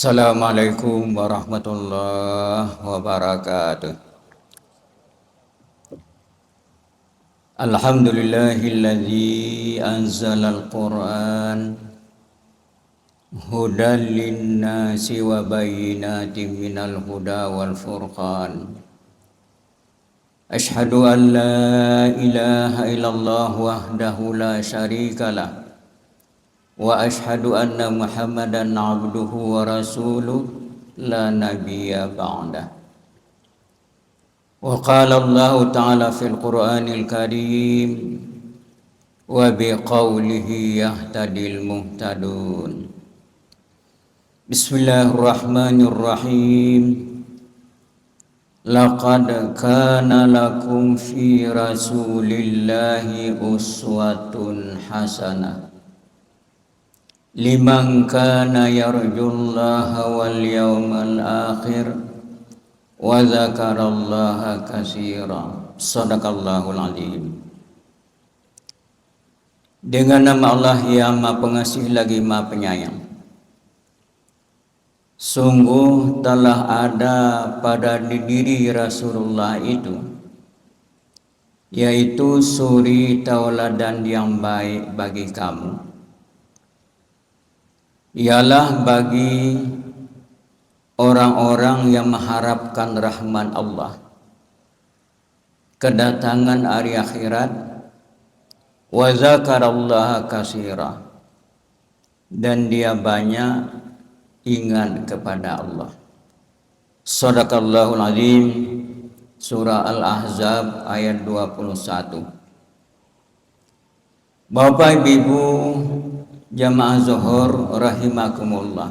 Assalamualaikum warahmatullahi wabarakatuh. Alhamdulillahilladzi anzalal Qur'an hudan linnasi wa bayyinatin minal huda wal furqan. Ashhadu an la ilaha illallah wahdahu la syarikalah wa ashhadu anna Muhammadan abduhu wa rasuluh la nabiyya ba'dah. Wa qala Allah ta'ala fil Qur'anil Karim wa biqaulihi yahtadil muhtadun. Bismillahirrahmanirrahim. Laqad kana lakum fi rasulillahi uswatun hasanah liman kana yarjullaha wal yawmal akhir wa dzakarallaha katsiran. Shadaqallahul azim. Dengan nama Allah yang Maha Pengasih lagi Maha Penyayang. Sungguh telah ada pada diri Rasulullah itu, yaitu suri tauladan yang baik bagi kamu, ialah bagi orang-orang yang mengharapkan rahmat Allah, kedatangan hari akhirat, wa zakarallaha katsira, dan dia banyak ingat kepada Allah. Shadaqallahul azim. Surah Al-Ahzab ayat 21. Bapak Ibu jamaah zuhur rahimakumullah.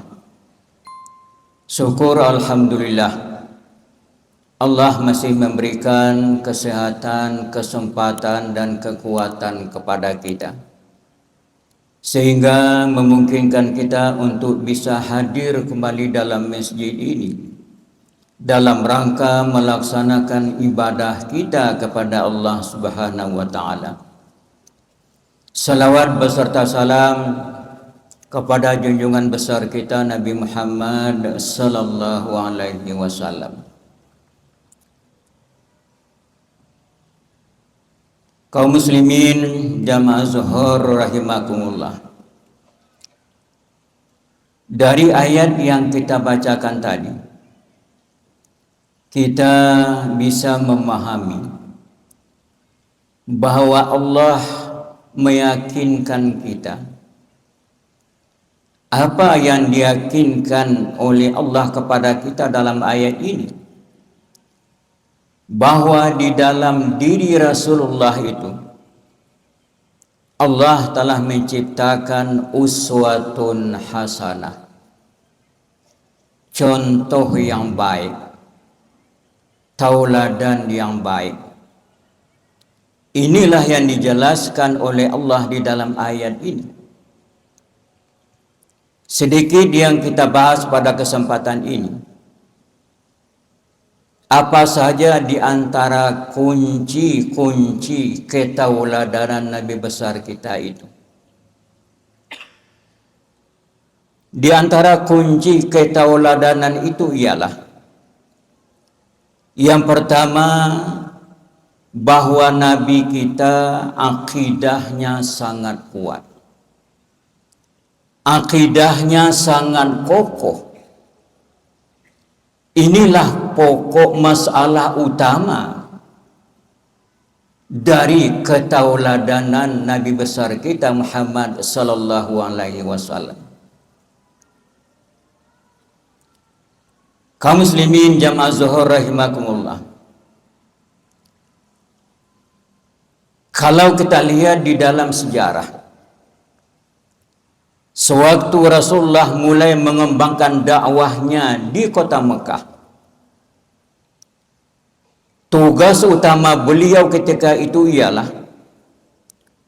Syukur alhamdulillah, Allah masih memberikan kesehatan, kesempatan dan kekuatan kepada kita, sehingga memungkinkan kita untuk bisa hadir kembali dalam masjid ini dalam rangka melaksanakan ibadah kita kepada Allah Subhanahu wa taala. Salawat beserta salam kepada junjungan besar kita Nabi Muhammad sallallahu alaihi wasallam. Kaum muslimin jamaah zuhur rahimakumullah. Dari ayat yang kita bacakan tadi, kita bisa memahami bahwa Allah meyakinkan kita apa yang diyakinkan oleh Allah kepada kita dalam ayat ini, bahwa di dalam diri Rasulullah itu Allah telah menciptakan uswatun hasanah, contoh yang baik, tauladan yang baik. Inilah yang dijelaskan oleh Allah di dalam ayat ini. Sedikit yang kita bahas pada kesempatan ini, apa saja di antara kunci-kunci ketauladanan Nabi besar kita itu. Di antara kunci ketauladanan itu ialah yang pertama, bahwa Nabi kita akidahnya sangat kuat, akidahnya sangat kokoh. Inilah pokok masalah utama dari ketauladanan Nabi besar kita Muhammad sallallahu alaihi wasallam. Kaum muslimin jamaah zuhur rahimakumullah. Kalau kita lihat di dalam sejarah, sewaktu Rasulullah mulai mengembangkan dakwahnya di kota Mekah, tugas utama beliau ketika itu ialah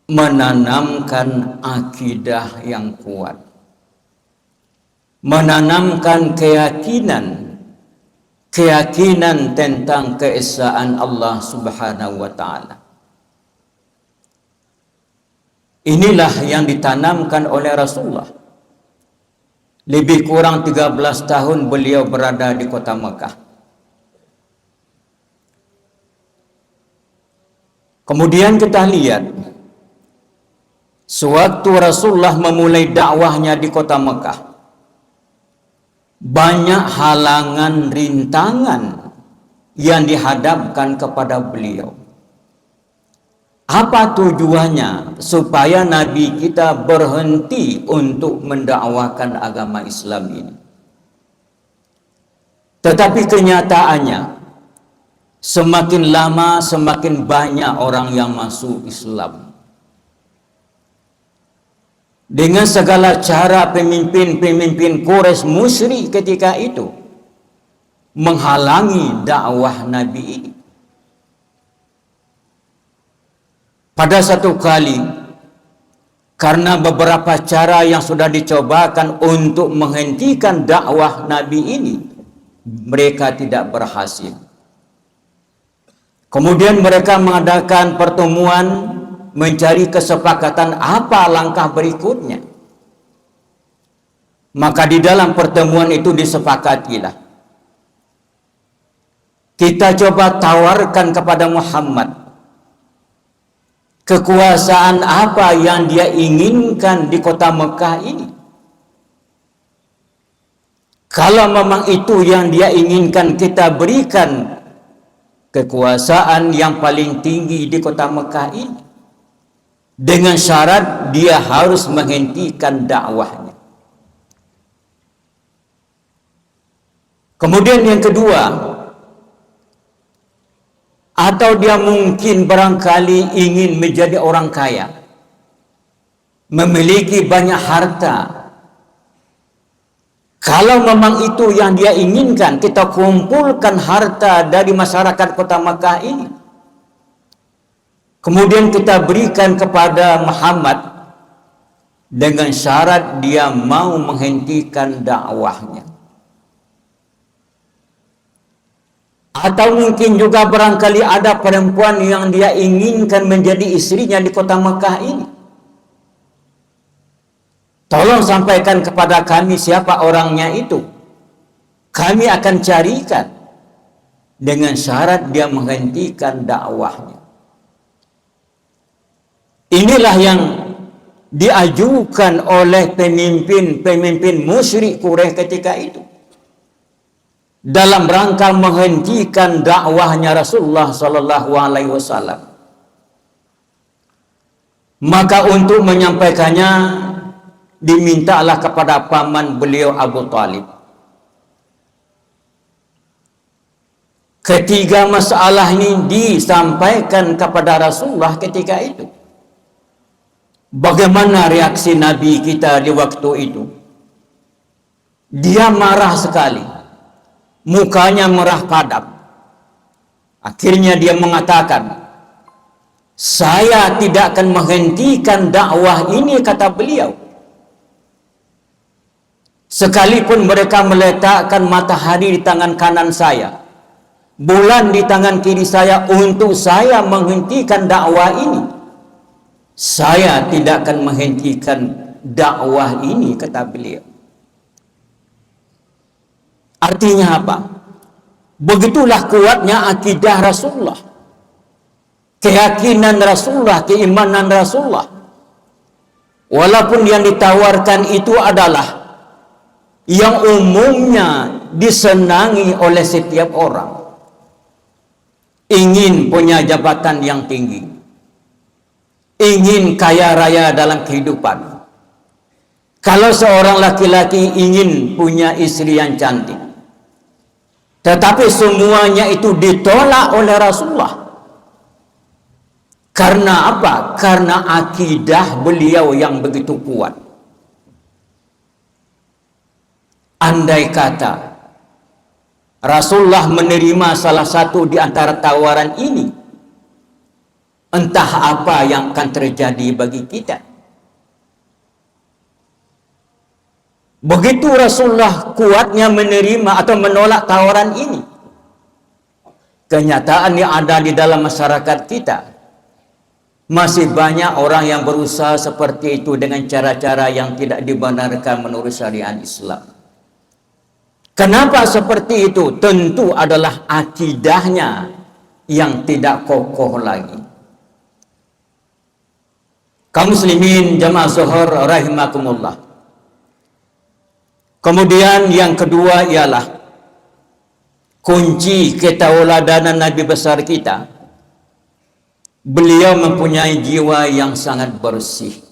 menanamkan akidah yang kuat, menanamkan keyakinan tentang keesaan Allah Subhanahu wa taala. Inilah yang ditanamkan oleh Rasulullah. Lebih kurang 13 tahun beliau berada di kota Mekah. Kemudian kita lihat, sewaktu Rasulullah memulai dakwahnya di kota Mekah, banyak halangan, rintangan yang dihadapkan kepada beliau. Apa tujuannya? Supaya Nabi kita berhenti untuk mendakwakan agama Islam ini. Tetapi kenyataannya, semakin lama semakin banyak orang yang masuk Islam. Dengan segala cara pemimpin-pemimpin Quraisy musyrik ketika itu menghalangi dakwah Nabi ini. Pada satu kali, karena beberapa cara yang sudah dicobakan untuk menghentikan dakwah Nabi ini, mereka tidak berhasil. Kemudian mereka mengadakan pertemuan mencari kesepakatan apa langkah berikutnya. Maka di dalam pertemuan itu disepakatilah, kita coba tawarkan kepada Muhammad kekuasaan apa yang dia inginkan di kota Mekah ini. Kalau memang itu yang dia inginkan, kita berikan kekuasaan yang paling tinggi di kota Mekah ini, dengan syarat dia harus menghentikan dakwahnya. Kemudian yang kedua, atau dia mungkin barangkali ingin menjadi orang kaya, memiliki banyak harta. Kalau memang itu yang dia inginkan, kita kumpulkan harta dari masyarakat kota Makkah ini, kemudian kita berikan kepada Muhammad dengan syarat dia mau menghentikan dakwahnya. Atau mungkin juga barangkali ada perempuan yang dia inginkan menjadi istrinya di kota Mekah ini. Tolong sampaikan kepada kami siapa orangnya itu. Kami akan carikan, dengan syarat dia menghentikan dakwahnya. Inilah yang diajukan oleh pemimpin musyrik Quraisy ketika itu, dalam rangka menghentikan dakwahnya Rasulullah sallallahu alaihi wasallam. Maka untuk menyampaikannya dimintalah kepada paman beliau Abu Talib. Ketiga masalah ini disampaikan kepada Rasulullah ketika itu. Bagaimana reaksi Nabi kita di waktu itu? Dia marah sekali, mukanya merah padam. Akhirnya dia mengatakan, saya tidak akan menghentikan dakwah ini, kata beliau, sekalipun mereka meletakkan matahari di tangan kanan saya, bulan di tangan kiri saya, untuk saya menghentikan dakwah ini, saya tidak akan menghentikan dakwah ini, kata beliau. Artinya apa? Begitulah kuatnya akidah Rasulullah, keyakinan Rasulullah, keimanan Rasulullah. Walaupun yang ditawarkan itu adalah yang umumnya disenangi oleh setiap orang. Ingin punya jabatan yang tinggi, ingin kaya raya dalam kehidupan. Kalau seorang laki-laki ingin punya istri yang cantik, tetapi semuanya itu ditolak oleh Rasulullah. Karena apa? Karena akidah beliau yang begitu kuat. Andai kata Rasulullah menerima salah satu di antara tawaran ini, entah apa yang akan terjadi bagi kita. Begitu Rasulullah kuatnya menerima atau menolak tawaran ini, kenyataan yang ada di dalam masyarakat kita, Masih banyak orang yang berusaha seperti itu dengan cara-cara yang tidak dibenarkan menurut syariat Islam. Kenapa seperti itu? Tentu adalah akidahnya yang tidak kokoh lagi. Kaum muslimin jamaah zuhur rahimakumullah. Kemudian yang kedua ialah kunci ketauladanan Nabi besar kita. Beliau mempunyai jiwa yang sangat bersih.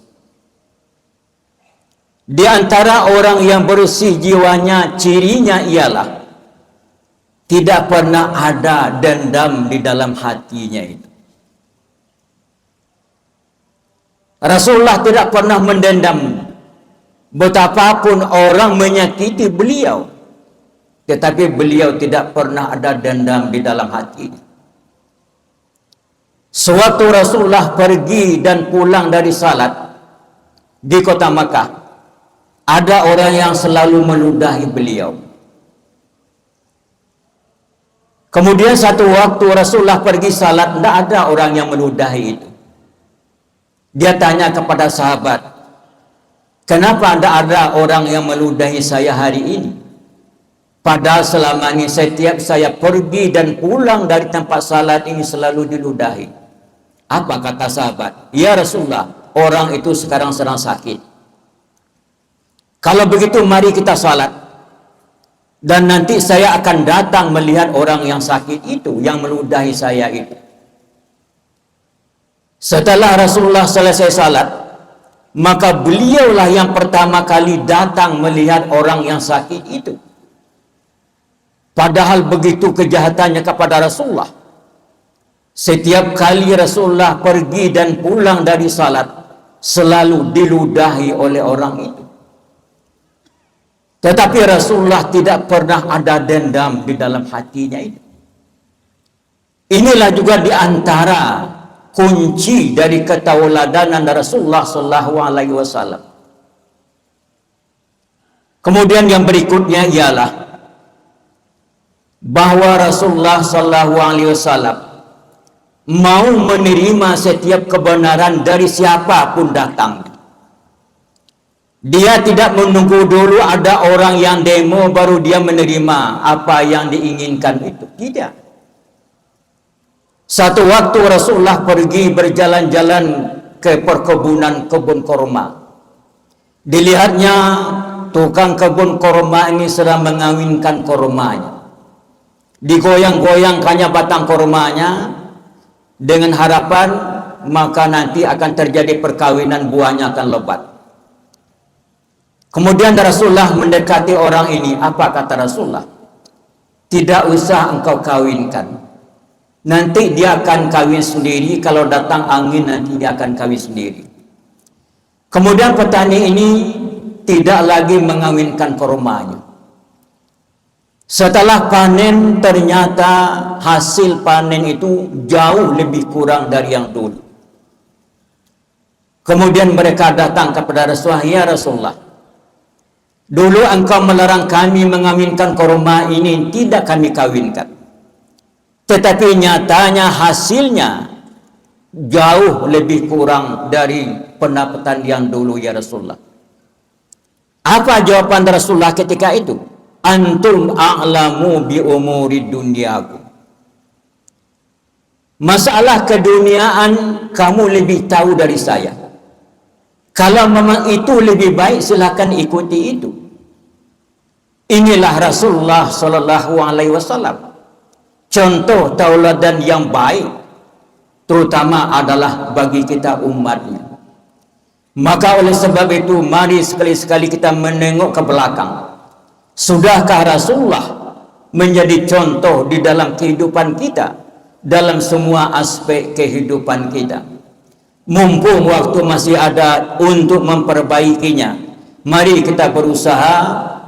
Di antara orang yang bersih jiwanya, cirinya ialah tidak pernah ada dendam di dalam hatinya itu. Rasulullah tidak pernah mendendam betapapun orang menyakiti beliau, tetapi beliau tidak pernah ada dendam di dalam hatinya. Sewaktu Rasulullah pergi dan pulang dari salat di kota Makkah, ada orang yang selalu meludahi beliau. Kemudian satu waktu Rasulullah pergi salat, tidak ada orang yang meludahi itu. Dia tanya kepada sahabat, kenapa tidak ada orang yang meludahi saya hari ini? Padahal selama ini setiap saya pergi dan pulang dari tempat salat ini selalu diludahi. Apa kata sahabat? Ya Rasulullah, orang itu sekarang sedang sakit. Kalau begitu mari kita salat. Dan nanti saya akan datang melihat orang yang sakit itu, yang meludahi saya itu. Setelah Rasulullah selesai salat, maka beliaulah yang pertama kali datang melihat orang yang sakit itu. Padahal begitu kejahatannya kepada Rasulullah. Setiap kali Rasulullah pergi dan pulang dari salat, selalu diludahi oleh orang itu. Tetapi Rasulullah tidak pernah ada dendam di dalam hatinya itu. Inilah juga di antara kunci dari ketauladanan Rasulullah sallallahu alaihi wasallam. Kemudian yang berikutnya ialah bahwa Rasulullah sallallahu alaihi wasallam mau menerima setiap kebenaran dari siapapun datang. Dia tidak menunggu dulu ada orang yang demo baru dia menerima apa yang diinginkan itu. Tidak. Satu waktu Rasulullah pergi berjalan-jalan ke perkebunan kebun korma. Dilihatnya tukang kebun korma ini sedang mengawinkan kormanya. Digoyang-goyangkannya batang kormanya dengan harapan maka nanti akan terjadi perkawinan, buahnya akan lebat. Kemudian Rasulullah mendekati orang ini. Apa kata Rasulullah? Tidak usah engkau kawinkan. Nanti dia akan kawin sendiri. Kalau datang angin nanti dia akan kawin sendiri. Kemudian petani ini tidak lagi mengawinkan kormanya. Setelah panen ternyata hasil panen itu jauh lebih kurang dari yang dulu. Kemudian mereka datang kepada Rasulullah, ya Rasulullah, dulu engkau melarang kami mengawinkan korma ini, tidak kami kawinkan. Tetapi nyatanya hasilnya jauh lebih kurang dari pendapatan yang dulu ya Rasulullah. Apa jawaban Rasulullah ketika itu? Antum a'lamu bi umuri dunyaku. Masalah keduniaan kamu lebih tahu dari saya. Kalau memang itu lebih baik, silakan ikuti itu. Inilah Rasulullah sallallahu alaihi wasallam. Contoh tauladan yang baik, terutama adalah bagi kita umatnya. Maka oleh sebab itu, mari sekali-sekali kita menengok ke belakang. Sudahkah Rasulullah menjadi contoh di dalam kehidupan kita, dalam semua aspek kehidupan kita? Mumpung waktu masih ada untuk memperbaikinya, mari kita berusaha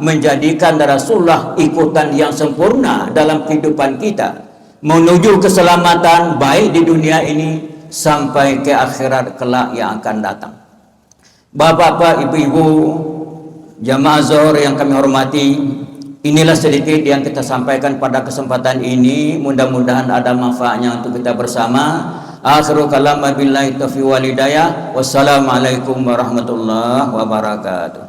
menjadikan Rasulullah ikutan yang sempurna dalam kehidupan kita, menuju keselamatan baik di dunia ini sampai ke akhirat kelak yang akan datang. Bapak-bapak, ibu-ibu, jamaah zuhur yang kami hormati, inilah sedikit yang kita sampaikan pada kesempatan ini. Mudah-mudahan ada manfaatnya untuk kita bersama. Akhiru kalam billahi taufiq wal hidayah. Wassalamualaikum warahmatullahi wabarakatuh.